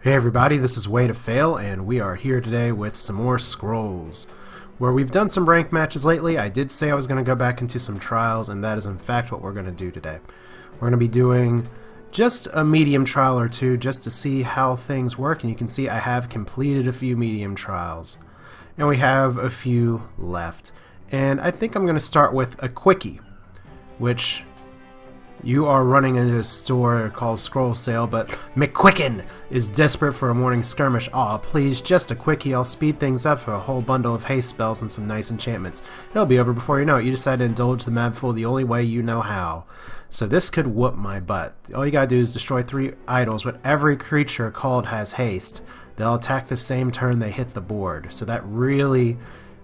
Hey everybody, this is Way to Fail, and we are here today with some more Scrolls. Where we've done some ranked matches lately, I did say I was going to go back into some trials, and that is in fact what we're going to do today. We're going to be doing just a medium trial or two just to see how things work, and you can see I have completed a few medium trials. And we have a few left. And I think I'm going to start with a quickie, which you are running into a store called Scroll Sale, but McQuicken is desperate for a morning skirmish. Aw, please, just a quickie. I'll speed things up for a whole bundle of haste spells and some nice enchantments. It'll be over before you know it. You decide to indulge the mad fool the only way you know how. So this could whoop my butt. All you gotta do is destroy 3 idols, but every creature called has haste. They'll attack the same turn they hit the board. So that really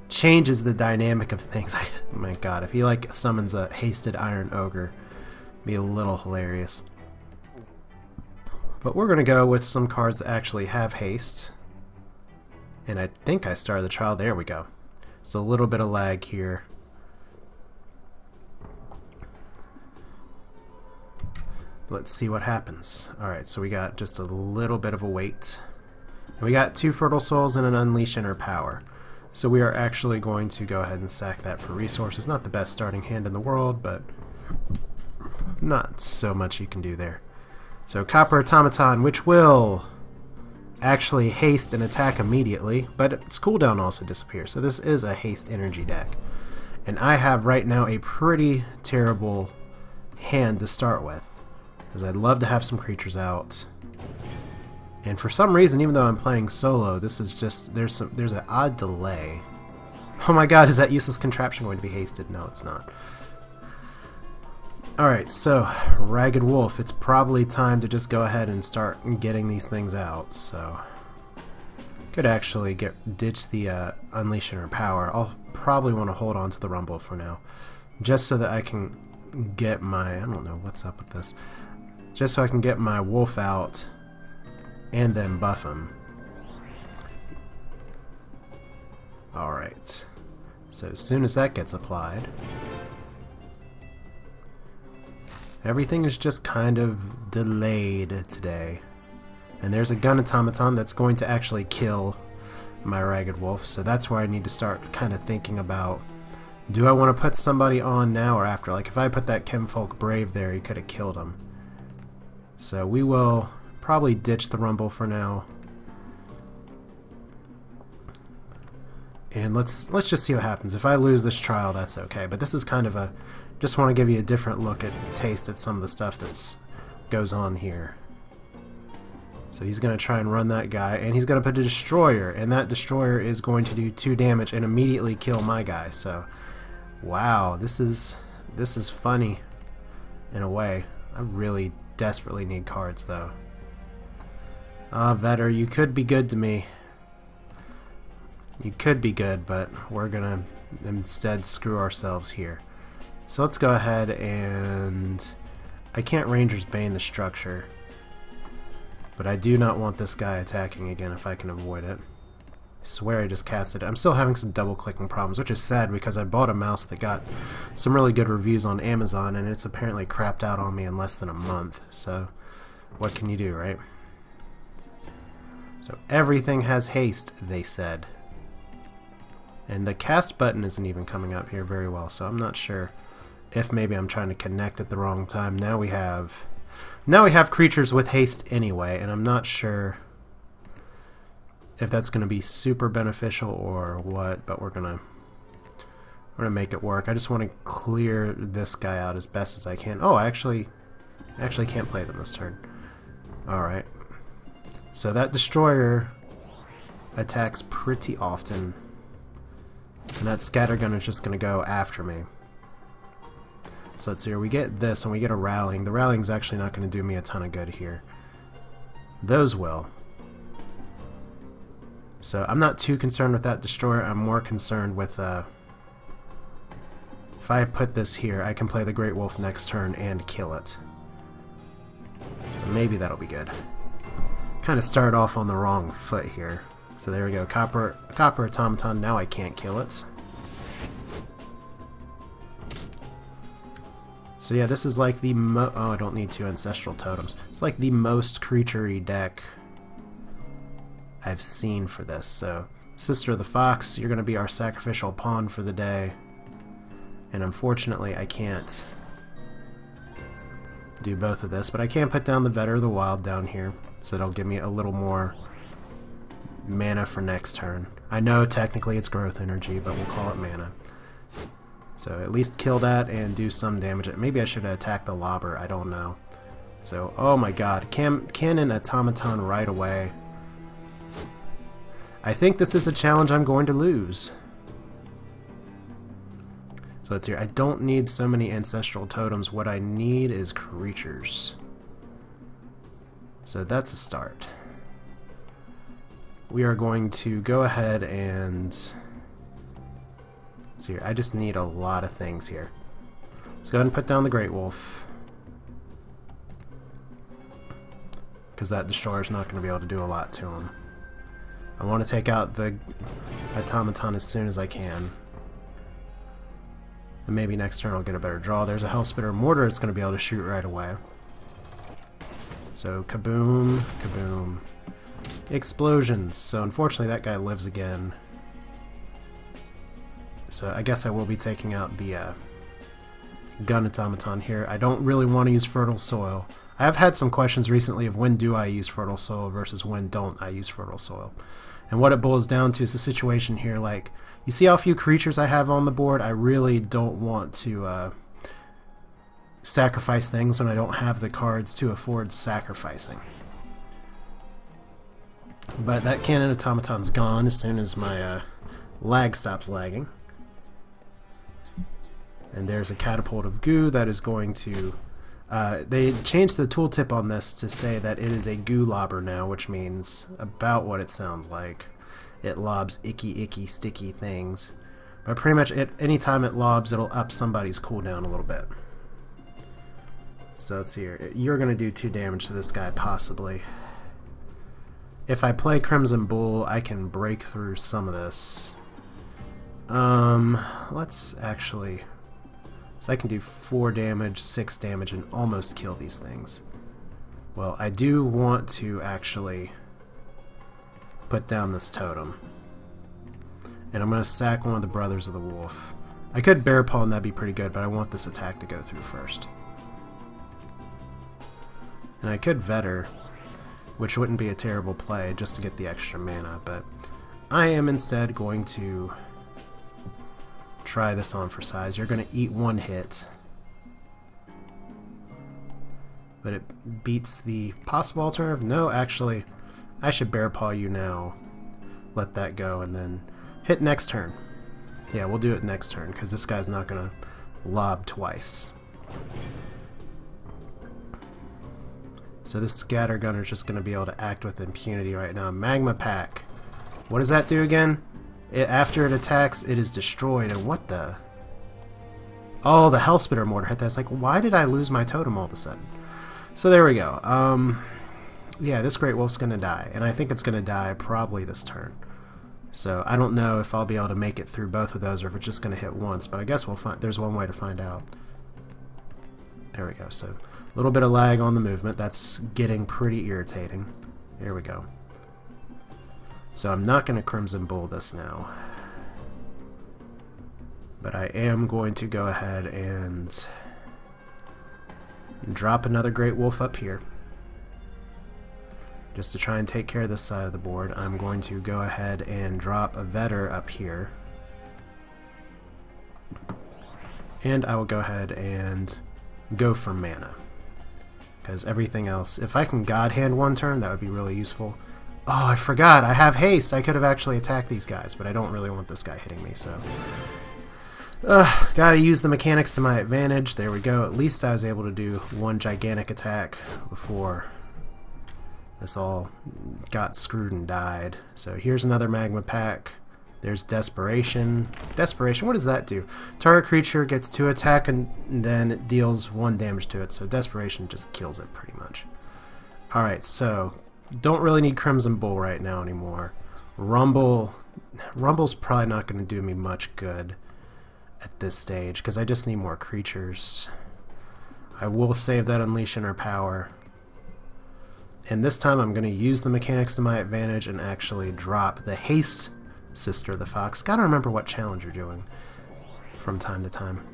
changes the dynamic of things. Oh my god, if he like summons a hasted Iron Ogre, be a little hilarious. But we're going to go with some cards that actually have haste. And I think I started the trial. There we go. So a little bit of lag here. Let's see what happens. Alright, so we got just a little bit of a wait. We got 2 Fertile Souls and an Unleash Inner Power. So we are actually going to go ahead and sack that for resources. Not the best starting hand in the world, but not so much you can do there. So Copper Automaton, which will actually haste and attack immediately, but its cooldown also disappears. So this is a haste energy deck. And I have right now a pretty terrible hand to start with, because I'd love to have some creatures out. And for some reason, even though I'm playing solo, this is just there's an odd delay. Oh my god, is that useless contraption going to be hasted? No, it's not. Alright, so Ragged Wolf, it's probably time to just go ahead and start getting these things out. So could actually ditch the Unleash Inner Power. I'll probably want to hold on to the Rumble for now, just so that I can get my, I don't know what's up with this, just so I can get my Wolf out and then buff him. Alright, so as soon as that gets applied, everything is just kind of delayed today. And there's a Gun Automaton that's going to actually kill my Ragged Wolf, so that's where I need to start kind of thinking about, do I want to put somebody on now or after? Like if I put that Chemfolk Brave there, he could have killed him. So we will probably ditch the Rumble for now. And let's just see what happens. If I lose this trial, that's okay. But this is kind of a, just want to give you a different look at taste at some of the stuff that's goes on here. So he's going to try and run that guy, and he's going to put a Destroyer, and that Destroyer is going to do 2 damage and immediately kill my guy. So, wow, this is funny in a way. I really desperately need cards though. Vetter, you could be good to me. You could be good, but we're gonna instead screw ourselves here. So let's go ahead and, I can't Ranger's Bane the structure, but I do not want this guy attacking again if I can avoid it. I swear I just casted it. I'm still having some double clicking problems, which is sad because I bought a mouse that got some really good reviews on Amazon, and it's apparently crapped out on me in less than a month. So what can you do, right? So everything has haste, they said. And the cast button isn't even coming up here very well, so I'm not sure if maybe I'm trying to connect at the wrong time. Now we have creatures with haste anyway, and I'm not sure if that's going to be super beneficial or what, but we're gonna make it work. I just want to clear this guy out as best as I can. Oh, I actually can't play them this turn. Alright. So that Destroyer attacks pretty often. And that Scattergun is just going to go after me. So let's see here. We get this and we get a Rallying. The Rallying is actually not going to do me a ton of good here. Those will. So I'm not too concerned with that Destroyer. I'm more concerned with if I put this here, I can play the Great Wolf next turn and kill it. So maybe that'll be good. Kind of started off on the wrong foot here. So there we go, Copper Automaton, now I can't kill it. So yeah, this is like the oh, I don't need 2 Ancestral Totems. It's like the most creature-y deck I've seen for this. So, Sister of the Fox, you're going to be our sacrificial pawn for the day. And unfortunately, I can't do both of this, but I can put down the Vetter of the Wild down here, so it'll give me a little more mana for next turn. I know technically it's growth energy, but we'll call it mana. So at least kill that and do some damage. Maybe I should attack the lobber, I don't know. So, oh my god, cannon automaton right away. I think this is a challenge I'm going to lose. So it's here. I don't need so many ancestral totems. What I need is creatures. So that's a start. We are going to go ahead and... see here. I just need a lot of things here. Let's go ahead and put down the Great Wolf, because that destroyer's not going to be able to do a lot to him. I want to take out the automaton as soon as I can. And maybe next turn I'll get a better draw. There's a Hellspitter Mortar it's going to be able to shoot right away. So kaboom, kaboom. Explosions. So unfortunately that guy lives again. So I guess I will be taking out the gun automaton here. I don't really want to use Fertile Soil. I have had some questions recently of when do I use Fertile Soil versus when don't I use Fertile Soil. And what it boils down to is a situation here like, you see how few creatures I have on the board? I really don't want to sacrifice things when I don't have the cards to afford sacrificing. But that cannon automaton's gone as soon as my lag stops lagging. And there's a catapult of goo that is going to... they changed the tooltip on this to say that it is a goo lobber now, which means about what it sounds like. It lobs icky, sticky things. But pretty much anytime it lobs, it'll up somebody's cooldown a little bit. So let's see here. You're going to do 2 damage to this guy, possibly. If I play Crimson Bull, I can break through some of this. Let's actually... so I can do 4 damage, 6 damage, and almost kill these things. Well, I do want to actually put down this totem. And I'm going to sack one of the Brothers of the Wolf. I could Bear Paw and that'd be pretty good, but I want this attack to go through first. And I could Vetter, which wouldn't be a terrible play just to get the extra mana, but I am instead going to try this on for size. You're going to eat 1 hit, but it beats the possible alternative. No, actually, I should Bear Paw you now, let that go, and then hit next turn. Yeah, we'll do it next turn, because this guy's not going to lob twice. So this Scatter Gunner is just going to be able to act with impunity right now. Magma Pack. What does that do again? After it attacks, it is destroyed. And what the... oh, the Hellspitter Mortar hit that. It's like, why did I lose my totem all of a sudden? So there we go. Yeah, this Great Wolf's going to die. And I think it's going to die probably this turn. So I don't know if I'll be able to make it through both of those or if it's just going to hit once. But I guess we'll find... there's one way to find out. There we go. So a little bit of lag on the movement. That's getting pretty irritating. There we go. So I'm not going to Crimson Bull this now. But I am going to go ahead and drop another Great Wolf up here. Just to try and take care of this side of the board, I'm going to go ahead and drop a Vetter up here. And I will go ahead and go for mana. Because everything else, if I can God Hand 1 turn, that would be really useful. Oh, I forgot, I have haste. I could have actually attacked these guys, but I don't really want this guy hitting me, so... gotta use the mechanics to my advantage. There we go. At least I was able to do 1 gigantic attack before this all got screwed and died. So here's another Magma Pack. There's Desperation. Desperation, what does that do? Target creature gets 2 attack and then it deals 1 damage to it. So Desperation just kills it pretty much. Alright, so don't really need Crimson Bull right now anymore. Rumble's probably not going to do me much good at this stage because I just need more creatures. I will save that Unleash Inner Power. And this time I'm going to use the mechanics to my advantage and actually drop the haste Sister of the Fox. Gotta remember what challenge you're doing from time to time.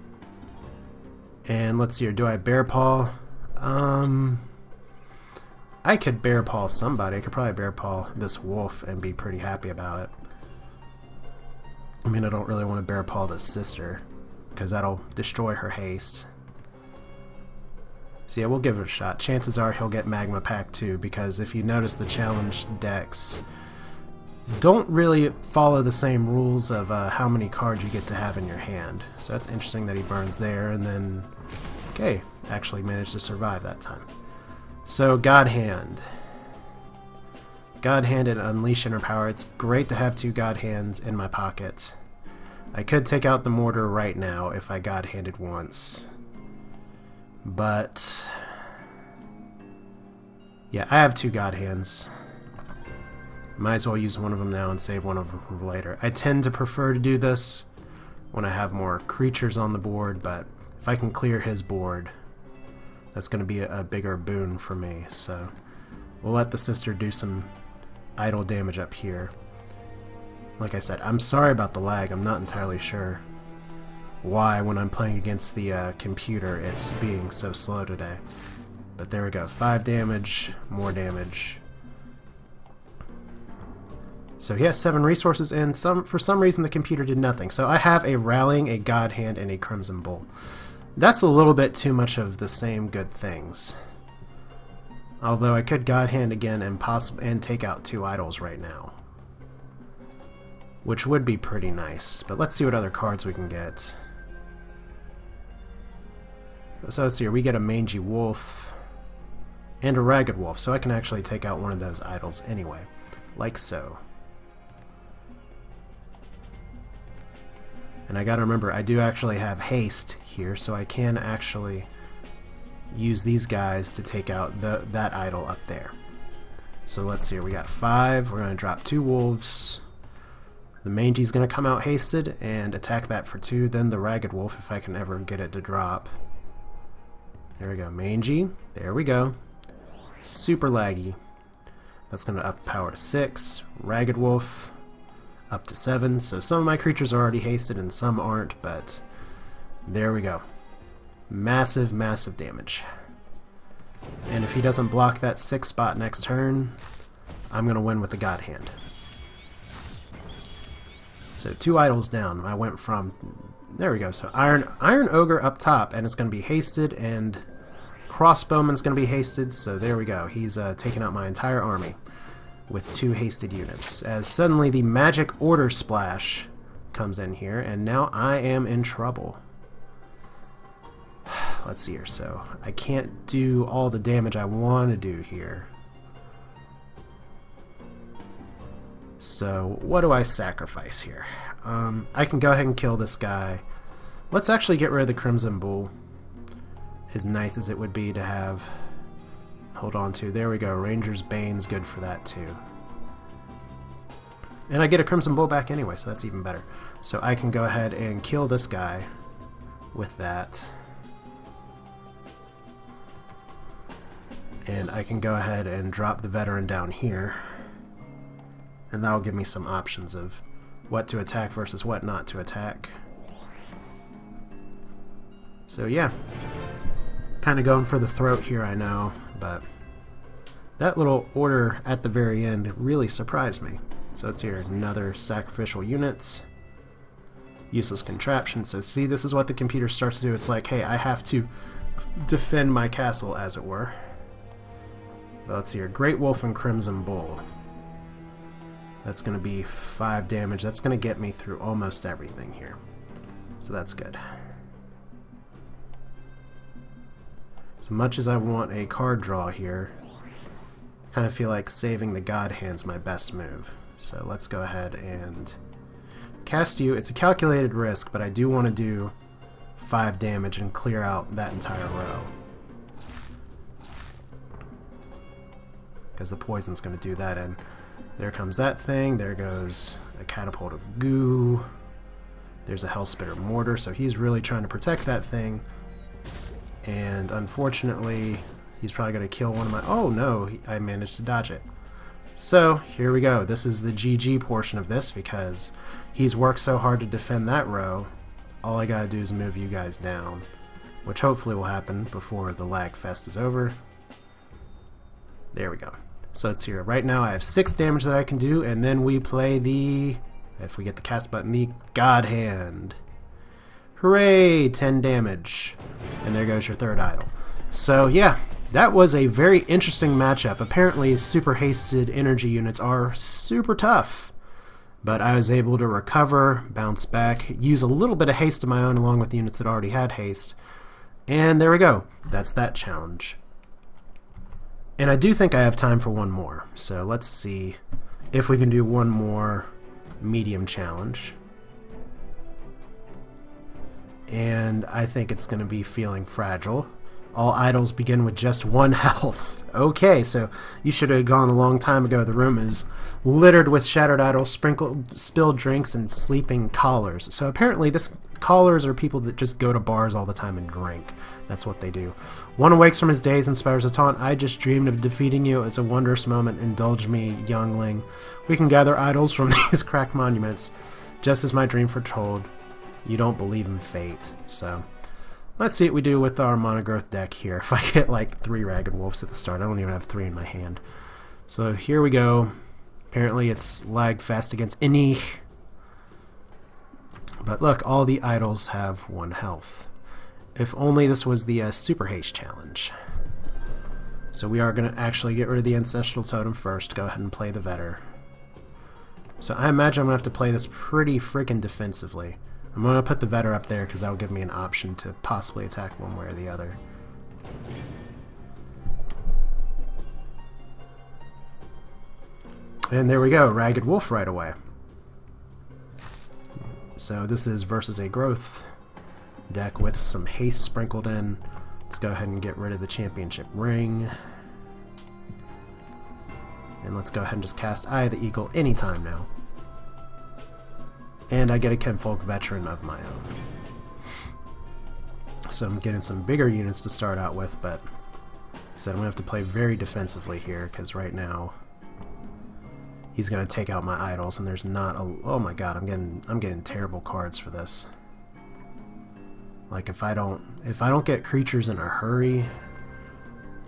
And let's see here, do I bear paw? I could bear paw somebody. I could probably bear paw this wolf and be pretty happy about it. I mean, I don't really want to bear paw this sister, because that'll destroy her haste. So yeah, we'll give it a shot. Chances are he'll get Magma Pack too, because if you notice, the challenge decks don't really follow the same rules of how many cards you get to have in your hand. So that's interesting that he burns there, and then, okay, actually managed to survive that time. So God Hand. God Hand and Unleash Inner Power. It's great to have 2 God Hands in my pocket. I could take out the mortar right now if I God Handed once. But yeah, I have 2 God Hands. Might as well use one of them now and save one of them for later. I tend to prefer to do this when I have more creatures on the board, but if I can clear his board, that's going to be a bigger boon for me. So we'll let the sister do some idle damage up here. Like I said, I'm sorry about the lag. I'm not entirely sure why, when I'm playing against the computer, it's being so slow today. But there we go. 5 damage, more damage. So he has 7 resources, and for some reason the computer did nothing. So I have a Rallying, a God Hand, and a Crimson Bull. That's a little bit too much of the same good things. Although I could God Hand again and take out 2 idols right now, which would be pretty nice. But let's see what other cards we can get. So let's see here. We get a Mangy Wolf and a Ragged Wolf, so I can actually take out one of those idols anyway, like so. And I gotta remember, I do actually have haste here, so I can actually use these guys to take out that idol up there. So let's see here, we got 5, we're gonna drop 2 wolves. The Mangy's gonna come out hasted and attack that for 2, then the Ragged Wolf, if I can ever get it to drop. There we go, Mangy, there we go. Super laggy. That's gonna up power to 6, Ragged Wolf up to 7, so some of my creatures are already hasted and some aren't, but there we go. Massive, massive damage. And if he doesn't block that 6 spot next turn, I'm going to win with the God Hand. So 2 idols down. I went from, there we go, so Iron Ogre up top, and it's going to be hasted, and Crossbowman's going to be hasted, so there we go. He's taking out my entire army with 2 hasted units, as suddenly the Magic Order Splash comes in here, and now I am in trouble. Let's see here, so I can't do all the damage I want to do here. So what do I sacrifice here? I can go ahead and kill this guy. Let's actually get rid of the Crimson Bull, as nice as it would be to have hold on to. There we go, Ranger's Bane's good for that too. And I get a Crimson Bull back anyway, so that's even better. So I can go ahead and kill this guy with that. And I can go ahead and drop the Veteran down here. And that'll give me some options of what to attack versus what not to attack. So yeah, kind of going for the throat here, I know, but that little order at the very end really surprised me. So it's here, another sacrificial unit. Useless contraption. So see, this is what the computer starts to do. It's like, hey, I have to defend my castle, as it were. But let's see here, Great Wolf and Crimson Bull. That's going to be 5 damage. That's going to get me through almost everything here. So that's good. As much as I want a card draw here, I kind of feel like saving the God Hand's my best move. So let's go ahead and cast you. It's a calculated risk, but I do want to do 5 damage and clear out that entire row. Because the poison's going to do that, and there comes that thing, there goes a Catapult of Goo, there's a Hellspitter Mortar, so he's really trying to protect that thing, and unfortunately He's probably going to kill one of my... Oh, no. I managed to dodge it. So, here we go. This is the GG portion of this because he's worked so hard to defend that row. All I gotta do is move you guys down, which hopefully will happen before the lag fest is over. There we go. So it's here. Right now I have 6 damage that I can do, and then we play the... If we get the cast button, the God Hand. Hooray! 10 damage. And there goes your third idol. So yeah, that was a very interesting matchup. Apparently super hasted energy units are super tough. But I was able to recover, bounce back, use a little bit of haste of my own along with the units that already had haste. And there we go. That's that challenge. And I do think I have time for one more. So let's see if we can do one more medium challenge. And I think it's going to be Feeling Fragile. All idols begin with just 1 health. Okay, so you should have gone a long time ago. The room is littered with shattered idols, spilled drinks, and sleeping callers. So apparently callers are people that just go to bars all the time and drink. That's what they do. One awakes from his daze, inspires a taunt. I just dreamed of defeating you. It's a wondrous moment. Indulge me, youngling. We can gather idols from these cracked monuments. Just as my dream foretold. You don't believe in fate. So let's see what we do with our monogrowth deck here. If I get like 3 Ragged Wolves at the start, I don't even have 3 in my hand. So here we go. Apparently it's lag fast against any. But look, all the idols have 1 health. If only this was the Super Haste Challenge. So we are going to actually get rid of the Ancestral Totem first. Go ahead and play the Vetter. So I imagine I'm going to have to play this pretty freaking defensively. I'm going to put the Vetter up there because that will give me an option to possibly attack one way or the other. And there we go, Ragged Wolf right away. So this is versus a growth deck with some haste sprinkled in. Let's go ahead and get rid of the championship ring. And let's go ahead and just cast Eye of the Eagle anytime now. And I get a Kinfolk Veteran of my own. So I'm getting some bigger units to start out with, but like I said, I'm going to have to play very defensively here, because right now he's going to take out my idols, and there's not a... Oh my god, I'm getting terrible cards for this. Like if I don't get creatures in a hurry,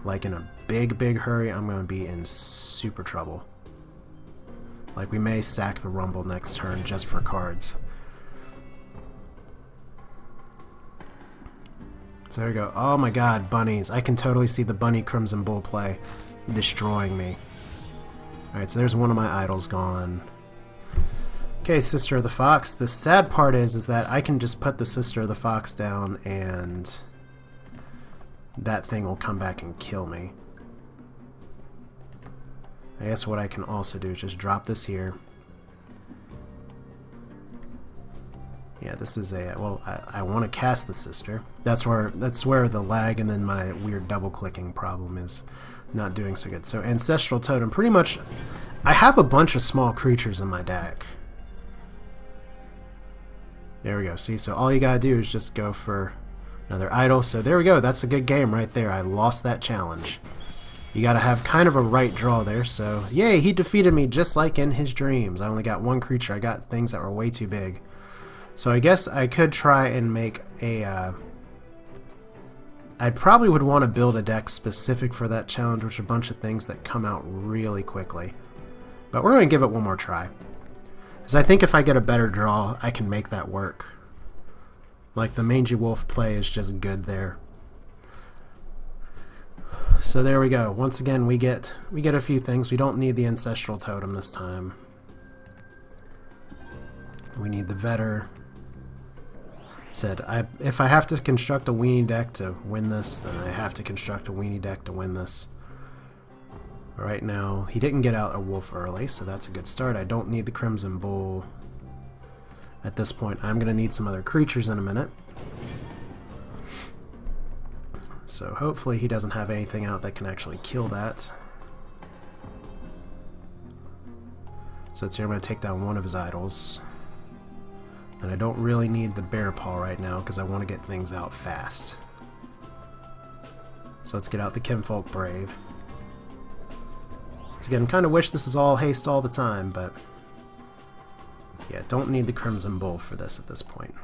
like in a big hurry, I'm going to be in super trouble. Like we may sack the Rumble next turn just for cards. So there we go. Oh my god, bunnies. I can totally see the bunny Crimson Bull play destroying me. Alright, so there's one of my idols gone. Okay, Sister of the Fox. The sad part is that I can just put the Sister of the Fox down and that thing will come back and kill me. I guess what I can also do is just drop this here. Yeah, this is a... Well, I want to cast the Sister. That's where the lag and then my weird double-clicking problem is not doing so good. So Ancestral Totem, pretty much... I have a bunch of small creatures in my deck. There we go. See, so all you gotta do is just go for another idol. So there we go. That's a good game right there. I lost that challenge. You gotta have kind of a right draw there, so yay, he defeated me just like in his dreams. I only got 1 creature. I got things that were way too big. So I guess I could try and make a... I probably would want to build a deck specific for that challenge, which are a bunch of things that come out really quickly. But we're going to give it one more try. Because I think if I get a better draw, I can make that work. Like the Mangy Wolf play is just good there. So there we go. Once again, we get a few things. We don't need the Ancestral Totem this time. We need the Vetter. Said, if I have to construct a weenie deck to win this, then I have to construct a weenie deck to win this. Right now, he didn't get out a wolf early, so that's a good start. I don't need the Crimson Bull. At this point, I'm going to need some other creatures in a minute. So hopefully he doesn't have anything out that can actually kill that. So it's here I'm going to take down one of his idols. And I don't really need the Bear Paw right now because I want to get things out fast. So let's get out the Kinfolk Brave. Once again, kind of wish this is all haste all the time, but yeah, don't need the Crimson Bull for this at this point.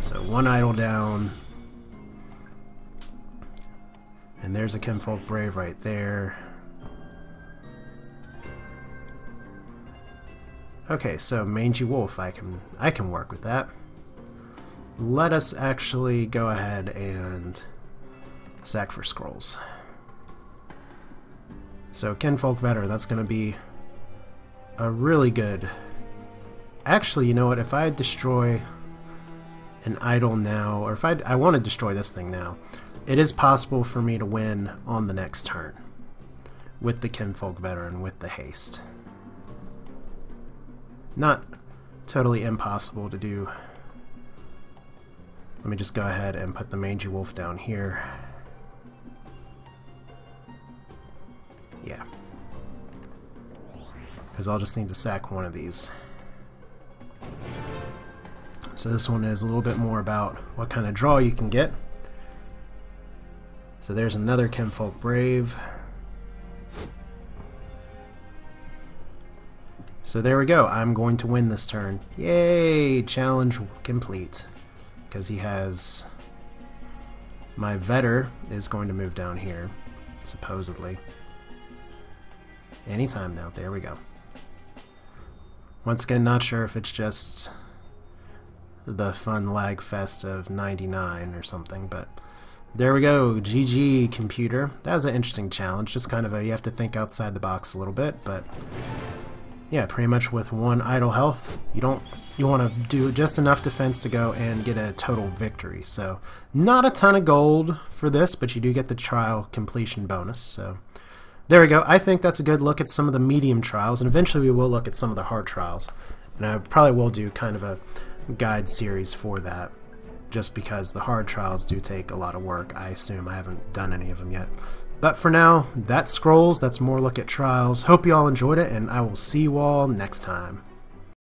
So one idol down. And there's a Kinfolk Brave right there. Okay, so Mangy Wolf, I can work with that. Let us actually go ahead and sack for scrolls. So Kinfolk Veteran, that's going to be a really good... Actually, you know what? If I destroy an idol now, or if I want to destroy this thing now, it is possible for me to win on the next turn with the Kinfolk Veteran, with the haste. Not totally impossible to do. Let me just go ahead and put the Mangy Wolf down here. Yeah. Because I'll just need to sack one of these. So this one is a little bit more about what kind of draw you can get. So there's another Kinfolk Brave. So there we go. I'm going to win this turn. Yay! Challenge complete. Because he has... My Vetter is going to move down here, supposedly. Anytime now. There we go. Once again, not sure if it's just the fun lag fest of 99 or something, but there we go. GG, computer. That was an interesting challenge. Just kind of you have to think outside the box a little bit, but yeah, pretty much with one idle health, you want to do just enough defense to go and get a total victory. So not a ton of gold for this, but you do get the trial completion bonus. So there we go. I think that's a good look at some of the medium trials, and eventually we will look at some of the hard trials. And I probably will do kind of a guide series for that, just because the hard trials do take a lot of work. I assume I haven't done any of them yet. But for now, that's Scrolls. That's more look at trials. Hope you all enjoyed it, and I will see you all next time.